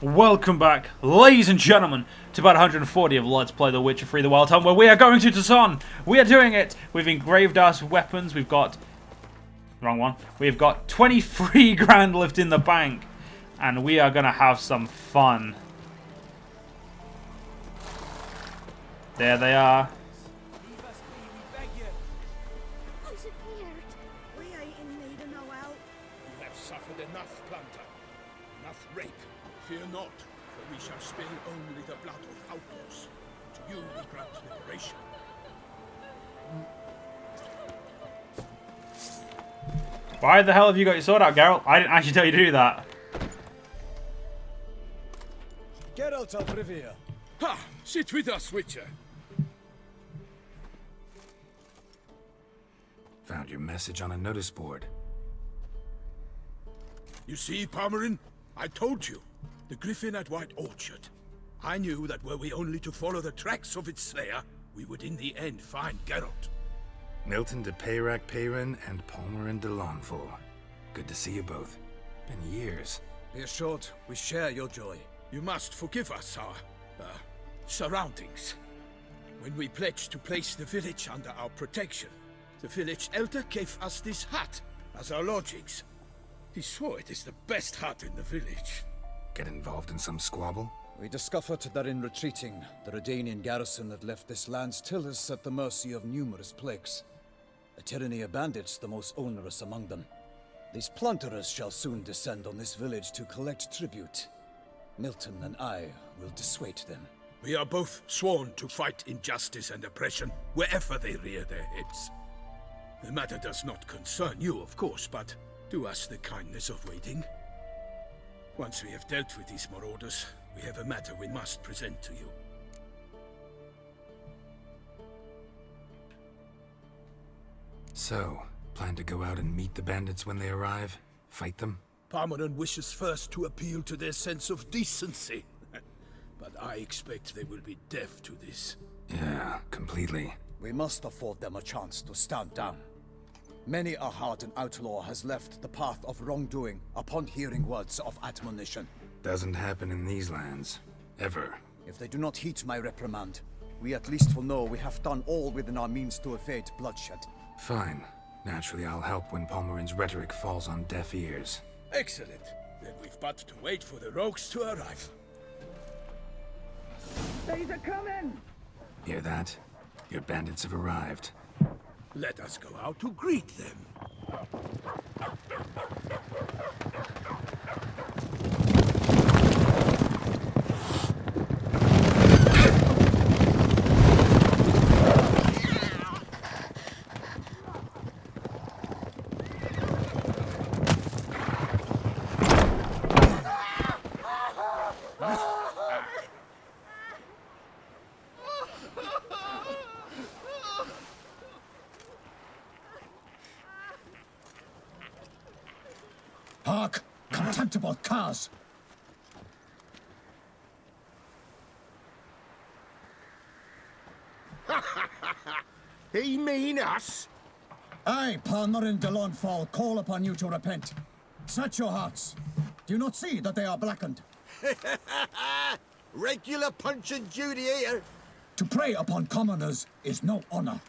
welcome back, ladies and gentlemen, to about 140 of Let's Play The Witcher 3 The Wild Hunt, where we are going to Toussaint. We are doing it with engraved ass weapons. We've got... wrong one. We've got 23 grand left in the bank, and we are going to have some fun. There they are. Fear not, for we shall spill only the blood of outlaws. To you we grant liberation. Why the hell have you got your sword out, Geralt? I didn't actually tell you to do that. Geralt of Rivia. Ha! Sit with us, Witcher. Found your message on a notice board. You see, Palmerin? I told you. The griffin at White Orchard. I knew that were we only to follow the tracks of its slayer, we would in the end find Geralt. Milton de Peyrac Peyrin and Palmerin de Launfal. Good to see you both. Been years. Be assured, we share your joy. You must forgive us our, surroundings. When we pledged to place the village under our protection, the village elder gave us this hut as our lodgings. He swore it is the best hut in the village. Get involved in some squabble? We discovered that in retreating, the Redanian garrison had left this land's tillers at the mercy of numerous plagues. A tyranny of bandits, the most onerous among them. These plunderers shall soon descend on this village to collect tribute. Milton and I will dissuade them. We are both sworn to fight injustice and oppression wherever they rear their heads. The matter does not concern you, of course, but do us the kindness of waiting. Once we have dealt with these marauders, we have a matter we must present to you. So, plan to go out and meet the bandits when they arrive? Fight them? Palmerin wishes first to appeal to their sense of decency. But I expect they will be deaf to this. Yeah, completely. We must afford them a chance to stand down. Many a hardened outlaw has left the path of wrongdoing upon hearing words of admonition. Doesn't happen in these lands. Ever. If they do not heed my reprimand, we at least will know we have done all within our means to evade bloodshed. Fine. Naturally, I'll help when Palmerin's rhetoric falls on deaf ears. Excellent. Then we've but to wait for the rogues to arrive. They're coming! Hear that? Your bandits have arrived. Let us go out to greet them. Hark! Contemptible curs! He mean us? I, Palmerin de Launfal, call upon you to repent. Set your hearts. Do you not see that they are blackened? Regular punch and duty here. To prey upon commoners is no honor.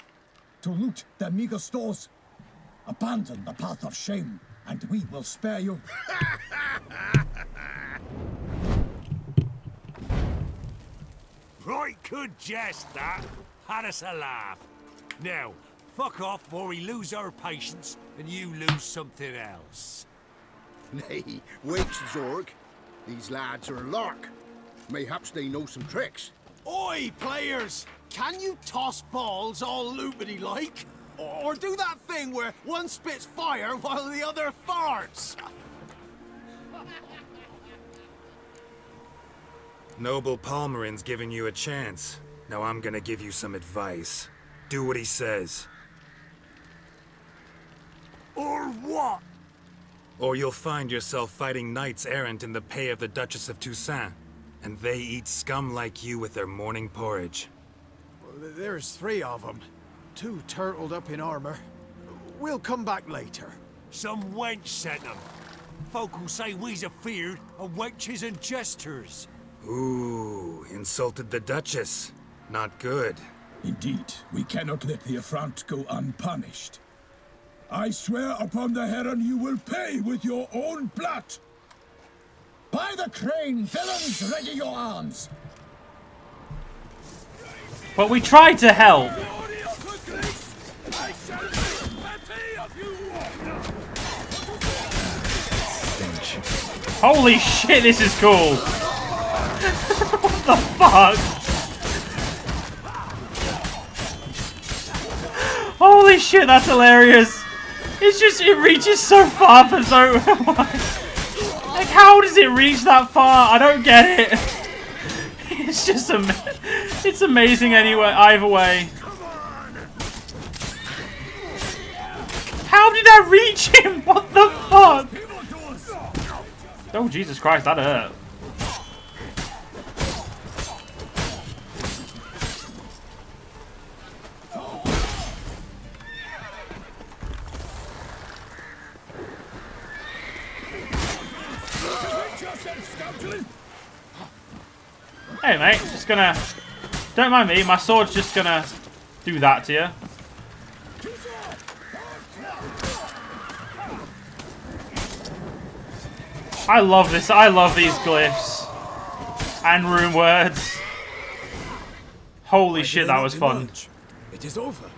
To loot their meager stores, abandon the path of shame, and we will spare you. Right good jest, that. Had us a laugh. Now, fuck off before we lose our patience and you lose something else. Nay, wait, Zorg. These lads are a lark. Mayhaps they know some tricks. Oi, players! Can you toss balls all loopity like? Or do that thing where one spits fire while the other farts? Noble Palmerin's giving you a chance. Now I'm gonna give you some advice. Do what he says. Or what? Or you'll find yourself fighting knights errant in the pay of the Duchess of Toussaint. And they eat scum like you with their morning porridge. There's 3 of them. 2 turtled up in armor. We'll come back later. Some wench sent them. Folk will say we's afeard of wenches and jesters. Ooh, insulted the Duchess. Not good. Indeed, we cannot let the affront go unpunished. I swear upon the Heron you will pay with your own blood. By the crane, villains, ready your arms. But we tried to help. Holy shit, this is cool. What the fuck? Holy shit, that's hilarious. It's just, it reaches so far for so... like, how does it reach that far? I don't get it. It's just, it's amazing anyway, either way. How did that reach him? What the fuck? Oh, Jesus Christ, that hurt. Hey, mate, just gonna... Don't mind me, my sword's just gonna do that to you. I love this. I love these glyphs and rune words. Holy shit, that was fun. It is over.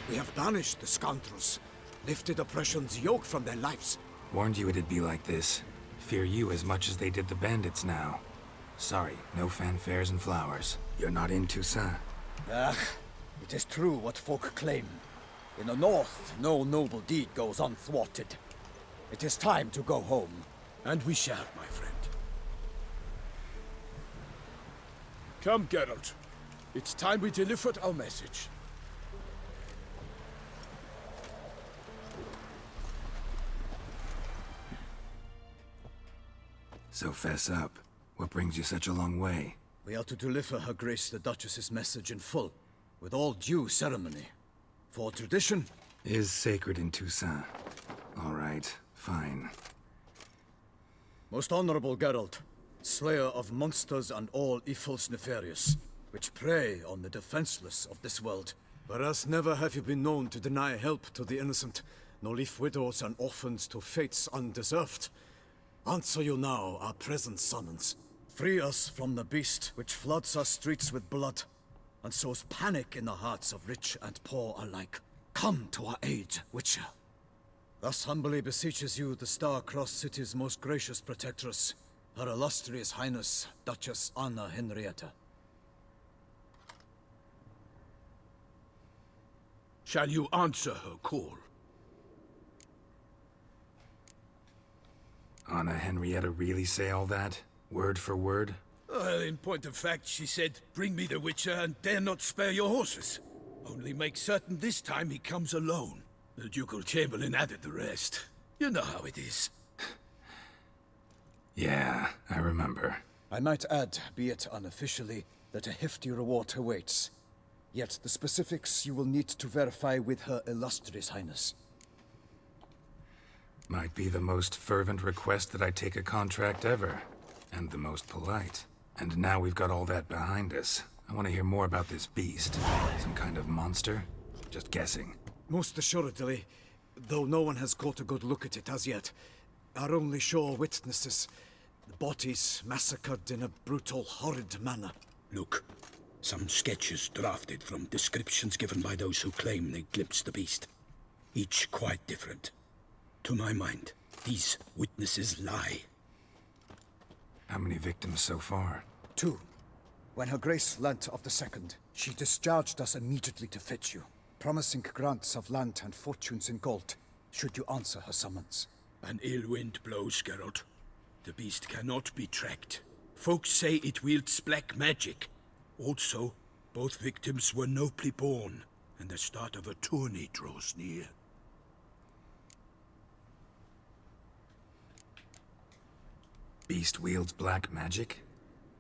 We have banished the scoundrels, lifted oppression's yoke from their lives. Warned you it'd be like this. Fear you as much as they did the bandits now. Sorry, no fanfares and flowers. You're not in Toussaint. Ah, it is true what folk claim. In the north, no noble deed goes unthwarted. It is time to go home. And we shall, my friend. Come, Geralt. It's time we delivered our message. So fess up. What brings you such a long way? We are to deliver Her Grace the Duchess's message in full, with all due ceremony. For tradition Is sacred in Toussaint. All right, fine. Most honorable Geralt, slayer of monsters and all evils nefarious, which prey on the defenseless of this world. Whereas never have you been known to deny help to the innocent, nor leave widows and orphans to fates undeserved. Answer you now our present summons. Free us from the beast which floods our streets with blood, and sows panic in the hearts of rich and poor alike. Come to our aid, Witcher. Thus humbly beseeches you the Star-Crossed City's most gracious protectress, Her Illustrious Highness, Duchess Anna Henrietta. Shall you answer her call? Anna Henrietta really say all that? Word for word? Well, in point of fact, she said, bring me the Witcher and dare not spare your horses. Only make certain this time he comes alone. The Ducal Chamberlain added the rest. You know how it is. Yeah, I remember. I might add, be it unofficially, that a hefty reward awaits. Yet the specifics you will need to verify with Her Illustrious Highness. Might be the most fervent request that I take a contract ever. And the most polite. And now we've got all that behind us. I want to hear more about this beast. Some kind of monster? Just guessing. Most assuredly, though no one has caught a good look at it as yet. Our only sure witnesses, the bodies massacred in a brutal, horrid manner. Look, some sketches drafted from descriptions given by those who claim they glimpsed the beast. Each quite different. To my mind, these witnesses lie. How many victims so far? 2. When Her Grace learnt of the second, she discharged us immediately to fetch you, promising grants of land and fortunes in gold, should you answer her summons. An ill wind blows, Geralt. The beast cannot be tracked. Folks say it wields black magic. Also, both victims were nobly born, and the start of a tourney draws near. Beast wields black magic?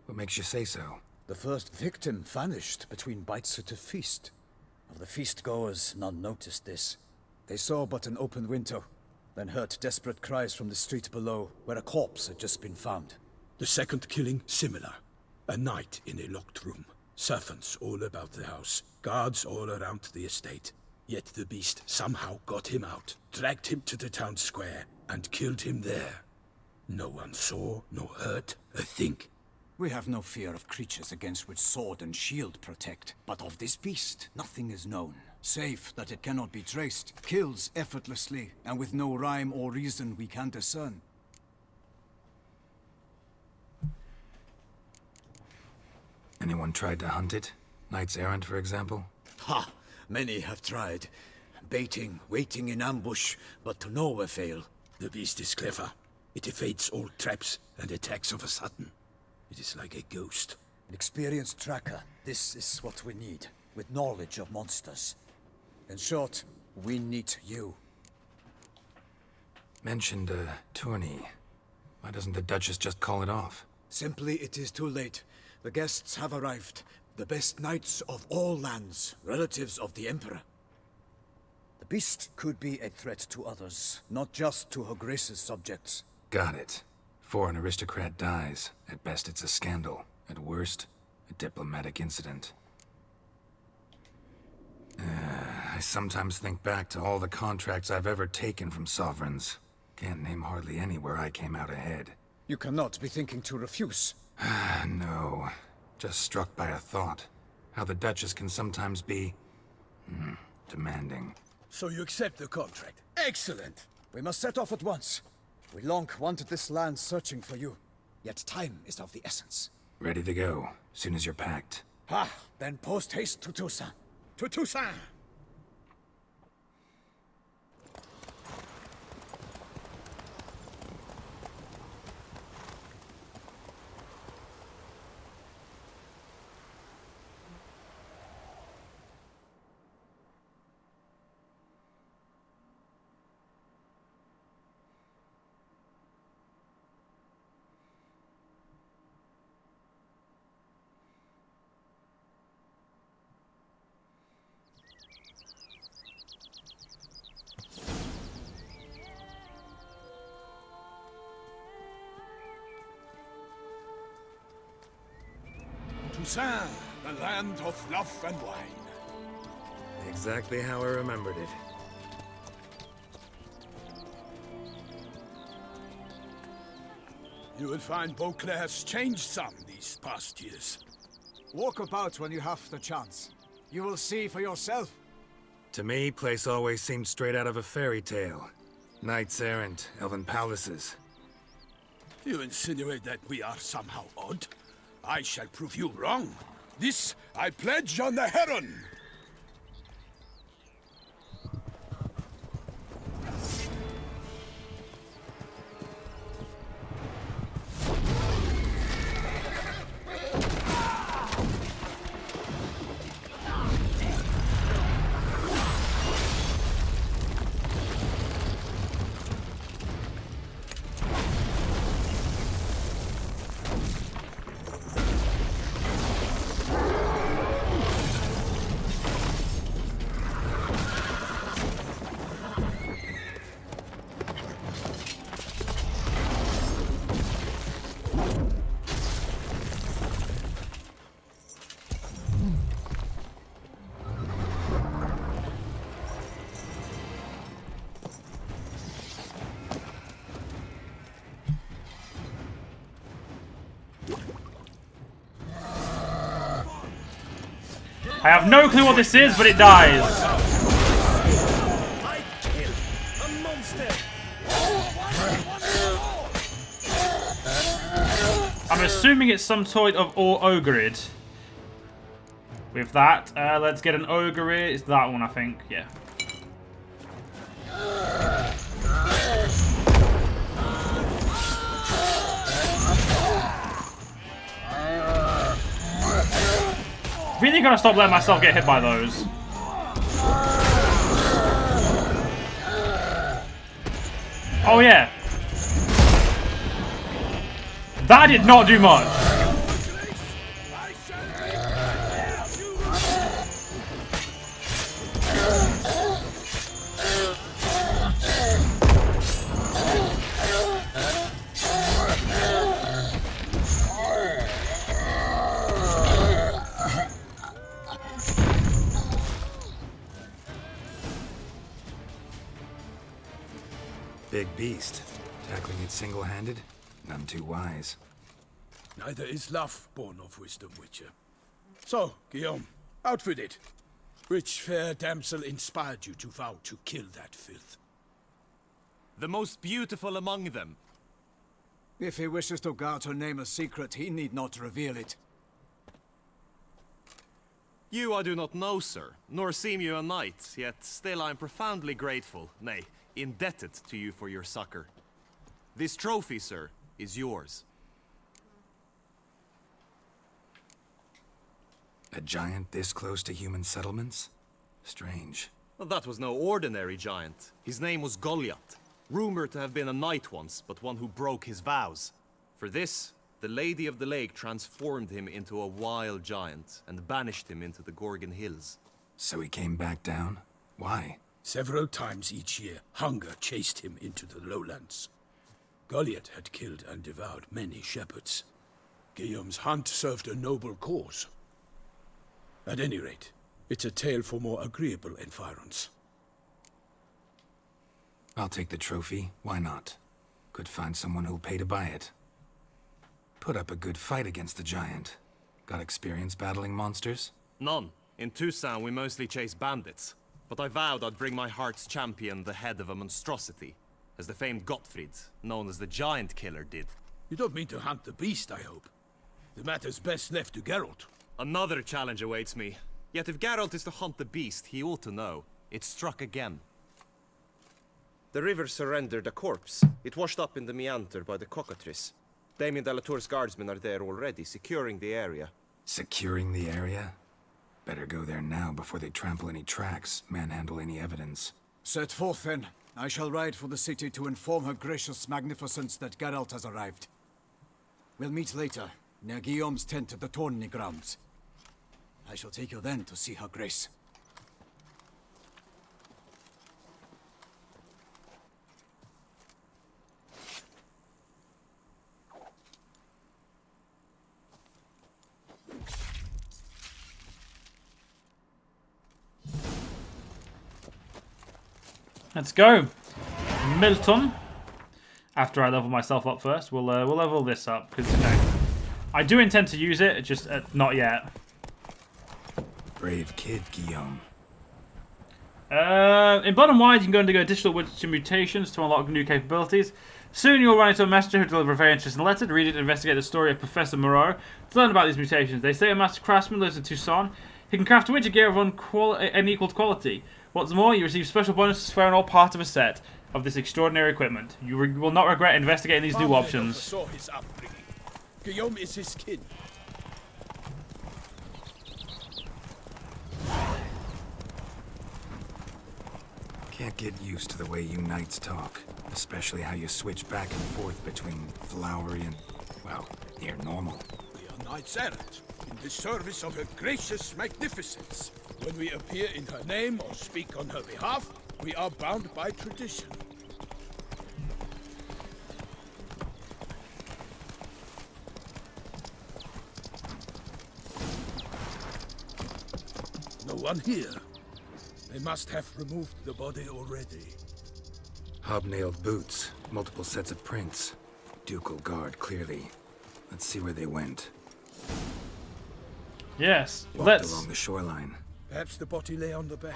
What makes you say so? The first victim vanished between bites at a feast. Of the feast-goers, none noticed this. They saw but an open window, then heard desperate cries from the street below, where a corpse had just been found. The second killing, similar. A night in a locked room. Servants all about the house. Guards all around the estate. Yet the beast somehow got him out, dragged him to the town square, and killed him there. No one saw, nor heard a thing. We have no fear of creatures against which sword and shield protect, but of this beast, nothing is known, save that it cannot be traced, kills effortlessly, and with no rhyme or reason we can discern. Anyone tried to hunt it? Knights errant, for example? Ha! Many have tried. Baiting, waiting in ambush, but to no avail. The beast is clever. It evades all traps and attacks of a sudden. It is like a ghost. An experienced tracker. This is what we need, with knowledge of monsters. In short, we need you. Mentioned a tourney. Why doesn't the Duchess just call it off? Simply, it is too late. The guests have arrived. The best knights of all lands, relatives of the Emperor. The beast could be a threat to others, not just to Her Grace's subjects. Got it. Before an aristocrat dies, at best it's a scandal. At worst, a diplomatic incident. I sometimes think back to all the contracts I've ever taken from sovereigns. Can't name hardly any where I came out ahead. You cannot be thinking to refuse. No. Just struck by a thought. How the Duchess can sometimes be... demanding. So you accept the contract. Excellent! We must set off at once. We long wanted this land searching for you. Yet time is of the essence. Ready to go, soon as you're packed. Ha! Then post haste to Toussaint. To Toussaint! Toussaint, the land of love and wine. Exactly how I remembered it. You will find Beauclair's changed some these past years. Walk about when you have the chance. You will see for yourself. To me, place always seemed straight out of a fairy tale. Knights errant, elven palaces. You insinuate that we are somehow odd? I shall prove you wrong. This I pledge on the Heron. I have no clue what this is, but it dies. I'm assuming it's some sort of ogrid. With that, let's get an ogre. It's that one, I think. Yeah. Really gotta stop letting myself get hit by those. Oh yeah. That did not do much. big beast. Tackling it single-handed? None too wise. Neither is love born of wisdom, Witcher. So, Guillaume, out with it. Which fair damsel inspired you to vow to kill that filth? The most beautiful among them. If he wishes to guard her name a secret, he need not reveal it. You I do not know, sir, nor seem you a knight, yet still I am profoundly grateful, nay, indebted to you for your succor. This trophy, sir, is yours. A giant this close to human settlements? Strange. Well, that was no ordinary giant. His name was Goliath, rumored to have been a knight once, but one who broke his vows. For this, the Lady of the Lake transformed him into a wild giant and banished him into the Gorgon Hills. So he came back down? Why? Several times each year, hunger chased him into the lowlands. Goliath had killed and devoured many shepherds. Guillaume's hunt served a noble cause. At any rate, it's a tale for more agreeable environs. I'll take the trophy. Why not? Could find someone who'll pay to buy it. Put up a good fight against the giant. Got experience battling monsters? None. In Toussaint we mostly chase bandits. But I vowed I'd bring my heart's champion the head of a monstrosity, as the famed Gottfried, known as the Giant Killer, did. You don't mean to hunt the beast, I hope. The matter's best left to Geralt. Another challenge awaits me. Yet if Geralt is to hunt the beast, he ought to know. It struck again. The river surrendered a corpse. It washed up in the meander by the cockatrice. Damien de la Tour's guardsmen are there already, securing the area. Securing the area? Better go there now before they trample any tracks, manhandle any evidence. Set forth then. I shall ride for the city to inform her gracious magnificence that Geralt has arrived. We'll meet later, near Guillaume's tent at the tourney grounds. I shall take you then to see her grace. Let's go. Milton. After I level myself up first, we'll level this up because I do intend to use it, just not yet. Brave kid, Guillaume. In Blood and Wine, you can go into additional Witcher mutations to unlock new capabilities. Soon you'll run into a messenger who will deliver a very interesting letter. To read it and investigate the story of Professor Moreau to learn about these mutations. They say a master craftsman lives in Toussaint. He can craft Witcher gear of unequaled quality. What's more, you receive special bonuses for all part of a set of this extraordinary equipment. You will not regret investigating these new options. Saw his upbringing. Guillaume is his kin. Can't get used to the way you knights talk. Especially how you switch back and forth between flowery and, well, near normal. We are knights errant, in the service of her gracious magnificence. When we appear in her name or speak on her behalf, we are bound by tradition. No one here. They must have removed the body already. Hobnailed boots, multiple sets of prints. Ducal guard, clearly. Let's see where they went. Yes, Walked along the shoreline. Perhaps the body lay on the bank.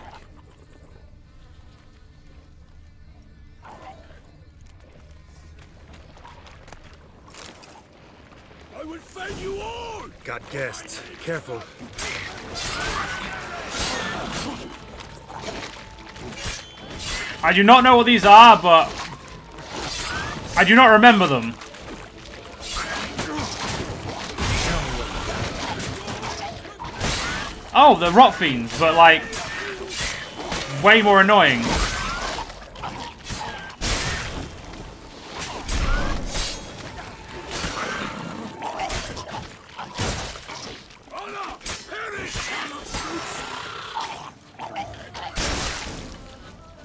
I will fell you all! Got guests. Careful. I do not know what these are, but I do not remember them. Oh, they're rot fiends, but like way more annoying.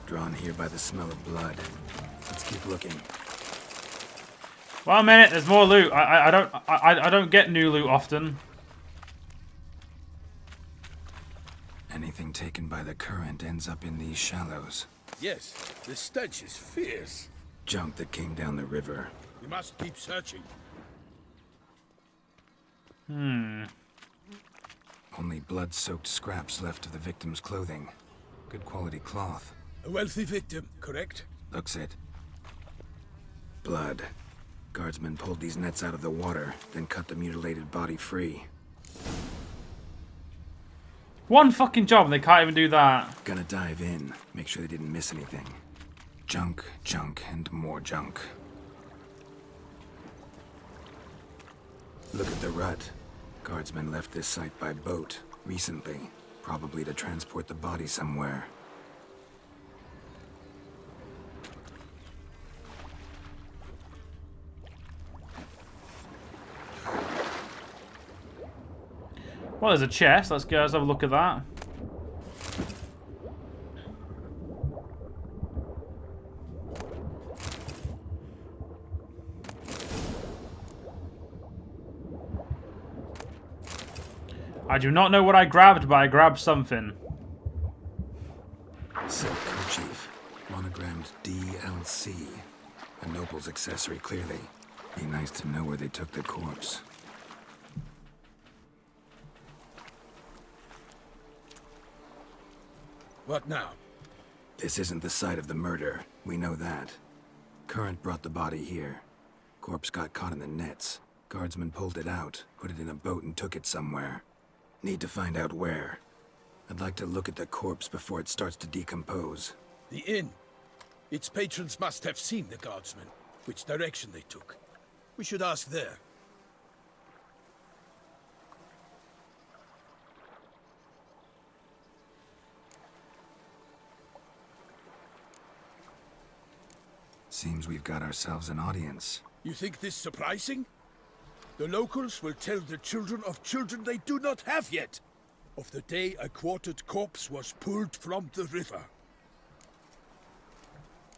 Drawn here by the smell of blood. Let's keep looking. Well, a minute, there's more loot. I don't get new loot often. Anything taken by the current ends up in these shallows. Yes, the stench is fierce. junk that came down the river. We must keep searching. Only blood-soaked scraps left of the victim's clothing. Good quality cloth. A wealthy victim, correct? Looks it. Blood. Guardsmen pulled these nets out of the water, then cut the mutilated body free. One fucking job and they can't even do that. Gonna dive in, make sure they didn't miss anything. Junk, junk, and more junk. Look at the rut. Guardsmen left this site by boat, recently. Probably to transport the body somewhere. Well, there's a chest. Let's go. Let's have a look at that. I do not know what I grabbed, but I grabbed something. Silk kerchief. Monogrammed DLC. A noble's accessory, clearly. Be nice to know where they took the corpse. What now? This isn't the site of the murder. We know that. Current brought the body here. Corpse got caught in the nets. Guardsmen pulled it out, put it in a boat and took it somewhere. Need to find out where. I'd like to look at the corpse before it starts to decompose. The inn. Its patrons must have seen the guardsmen, which direction they took. We should ask there. Seems we've got ourselves an audience. You think this surprising? The locals will tell the children of children they do not have yet, of the day a quartered corpse was pulled from the river.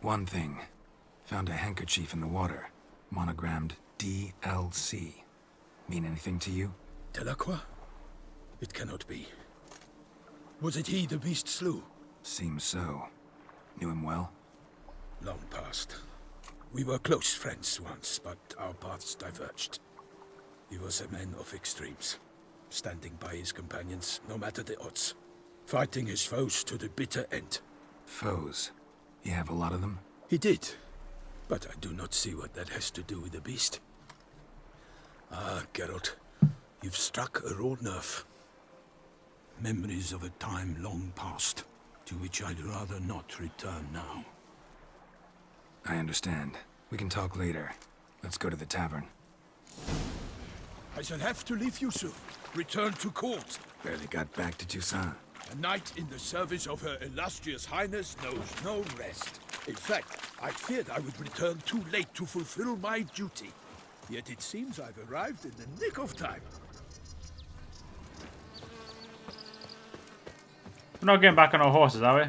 One thing. Found a handkerchief in the water. Monogrammed DLC. Mean anything to you? Delacroix? It cannot be. Was it he the beast slew? Seems so. Knew him well? Long past. We were close friends once, but our paths diverged. He was a man of extremes, standing by his companions, no matter the odds. Fighting his foes to the bitter end. Foes? You have a lot of them? He did, but I do not see what that has to do with the beast. Ah, Geralt, you've struck a raw nerve. Memories of a time long past, to which I'd rather not return now. I understand. We can talk later. Let's go to the tavern. I shall have to leave you soon. Return to court. Barely got back to Toussaint. A knight in the service of Her Illustrious Highness knows no rest. In fact, I feared I would return too late to fulfill my duty. Yet it seems I've arrived in the nick of time. We're not getting back on our horses, are we?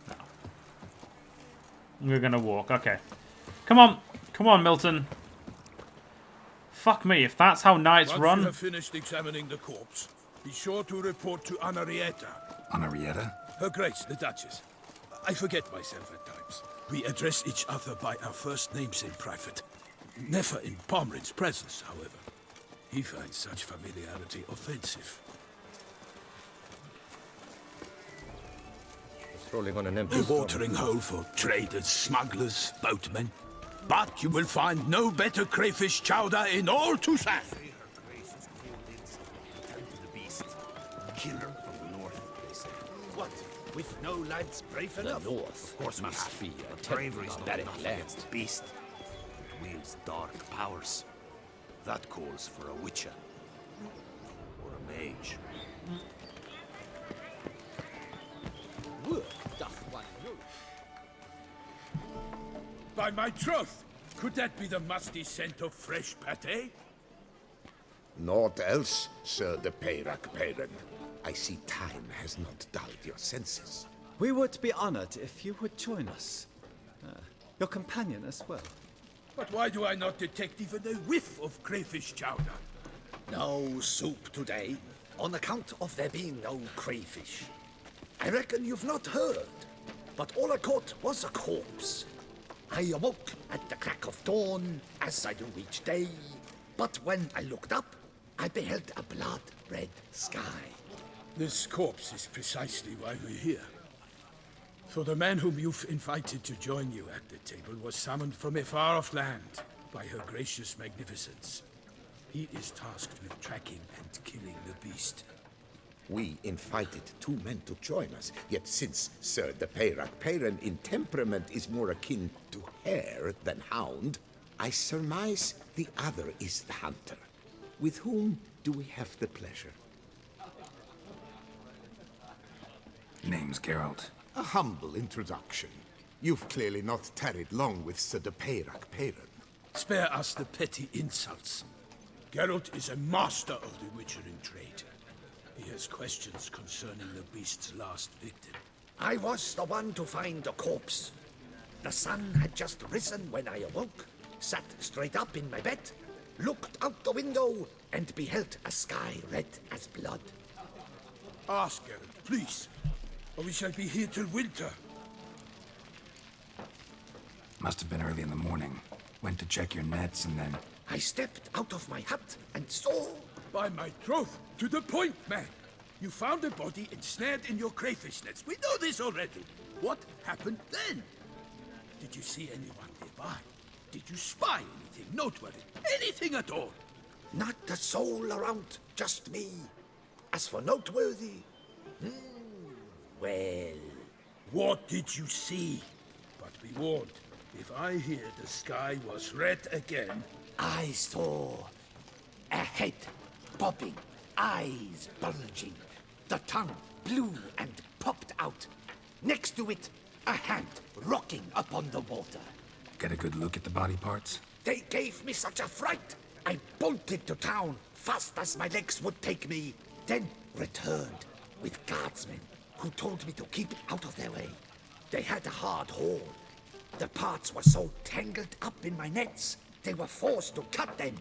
No. We're gonna walk. Okay. Come on. Come on, Milton. Fuck me, if that's how knights Once run... you have finished examining the corpse, be sure to report to Anarietta. Anarietta? Her Grace, the Duchess. I forget myself at times. We address each other by our first names in private. Never in Pomrin's presence, however. He finds such familiarity offensive. Rolling on an empty A watering hole for traders, smugglers, boatmen. But you will find no better crayfish chowder in all Toussaint. Killer from the north, they say. What? With no lads brave enough? The north, of course, must be a bravery's not barren enough land. against the beast. It wields dark powers. That calls for a witcher or a mage. By my troth, could that be the musty scent of fresh pâté? Naught else, Sir de Peyrac Peyran. I see time has not dulled your senses. We would be honored if you would join us. Your companion as well. But why do I not detect even a whiff of crayfish chowder? No soup today, on account of there being no crayfish. I reckon you've not heard, but all I caught was a corpse. I awoke at the crack of dawn, as I do each day. But when I looked up, I beheld a blood-red sky. This corpse is precisely why we're here. For the man whom you've invited to join you at the table was summoned from a far-off land by her gracious magnificence. He is tasked with tracking and killing the beast. We invited 2 men to join us, yet since Sir de Peyrak in temperament is more akin to hare than hound, I surmise the other is the hunter. With whom do we have the pleasure? Name's Geralt. A humble introduction. You've clearly not tarried long with Sir de Peyrak. Spare us the petty insults. Geralt is a master of the witchering trade. He has questions concerning the beast's last victim. I was the one to find the corpse. The sun had just risen when I awoke, sat straight up in my bed, looked out the window, and beheld a sky red as blood. Ask Geralt, please, or we shall be here till winter. Must have been early in the morning. Went to check your nets and then... I stepped out of my hut and saw... By my troth, to the point, man. You found a body ensnared in your crayfish nets. We know this already. What happened then? Did you see anyone nearby? Did you spy anything noteworthy? Anything at all? Not a soul around, just me. As for noteworthy... well... What did you see? But be warned, if I hear the sky was red again... I saw... a head bobbing, eyes bulging, the tongue blue and popped out. Next to it, a hand rocking upon the water. Get a good look at the body parts? They gave me such a fright. I bolted to town fast as my legs would take me, then returned with guardsmen who told me to keep out of their way. They had a hard haul. The parts were so tangled up in my nets, they were forced to cut them.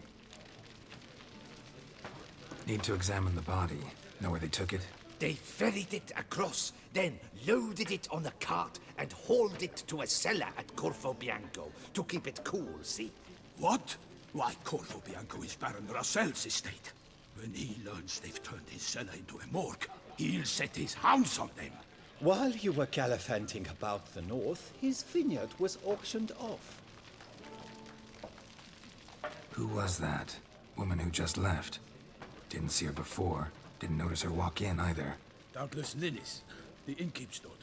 Need to examine the body. Know where they took it? They ferried it across, then loaded it on a cart and hauled it to a cellar at Corvo Bianco to keep it cool, see? What? Why, Corvo Bianco is Baron Russell's estate. When he learns they've turned his cellar into a morgue, he'll set his hounds on them. While you were gallivanting about the north, his vineyard was auctioned off. Who was that? Woman who just left. Didn't see her before. Didn't notice her walk in either. Doubtless Ninnis, the innkeep's daughter.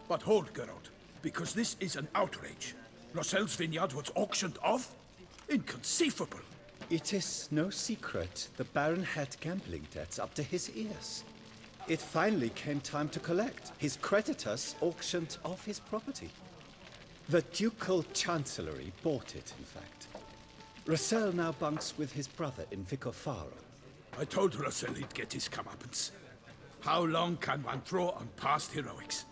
But hold, Geralt, because this is an outrage. Russell's vineyard was auctioned off? Inconceivable. It is no secret the Baron had gambling debts up to his ears. It finally came time to collect. His creditors auctioned off his property. The Ducal Chancellery bought it, in fact. Russell now bunks with his brother in Vicofaro. I told Russell he'd get his comeuppance. How long can one draw on past heroics?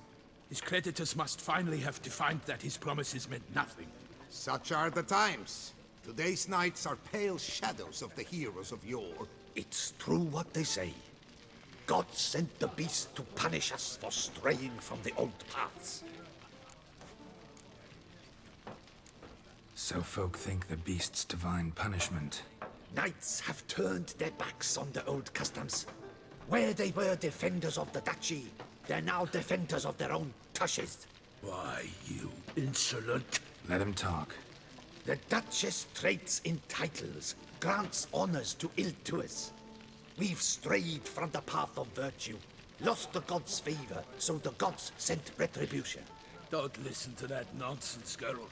His creditors must finally have defined that his promises meant nothing. Such are the times. Today's knights are pale shadows of the heroes of yore. It's true what they say. God sent the beast to punish us for straying from the old paths. So folk think the beast's divine punishment. Knights have turned their backs on the old customs. Where they were defenders of the duchy, they're now defenders of their own tushes. Why, you insolent... Let him talk. The Duchess trades in titles, grants honors to ill-doers. We've strayed from the path of virtue, lost the gods' favor, so the gods sent retribution. Don't listen to that nonsense, Geralt.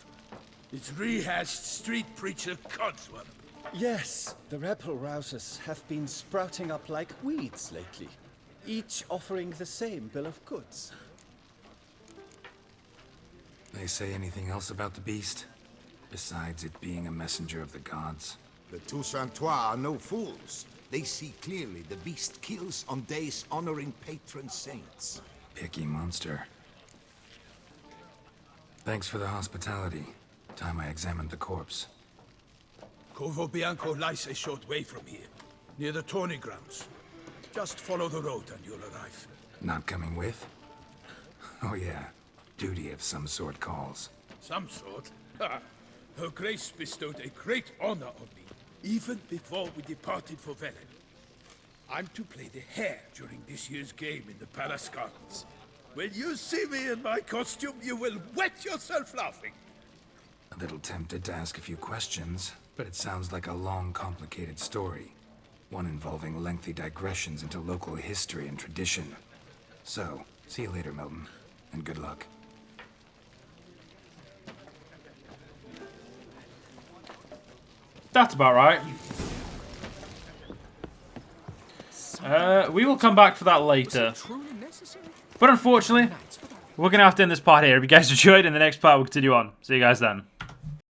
It's rehashed street preacher codswallop. Yes, the rebel rousers have been sprouting up like weeds lately, each offering the same bill of goods. They say anything else about the beast? Besides it being a messenger of the gods? The Toussaintois are no fools. They see clearly the beast kills on days honoring patron saints. Picky monster. Thanks for the hospitality. Time I examined the corpse. Corvo Bianco lies a short way from here, near the tourney grounds. Just follow the road and you'll arrive. Not coming with? Oh yeah, duty of some sort calls. Some sort? Her Grace bestowed a great honor on me, even before we departed for Velen. I'm to play the hare during this year's game in the Palace Gardens. When you see me in my costume, you will wet yourself laughing. A little tempted to ask a few questions, but it sounds like a long, complicated story. One involving lengthy digressions into local history and tradition. So, see you later, Milton, and good luck. That's about right. We will come back for that later. But unfortunately, we're going to have to end this part here. If you guys enjoyed, in the next part we'll continue on. See you guys then.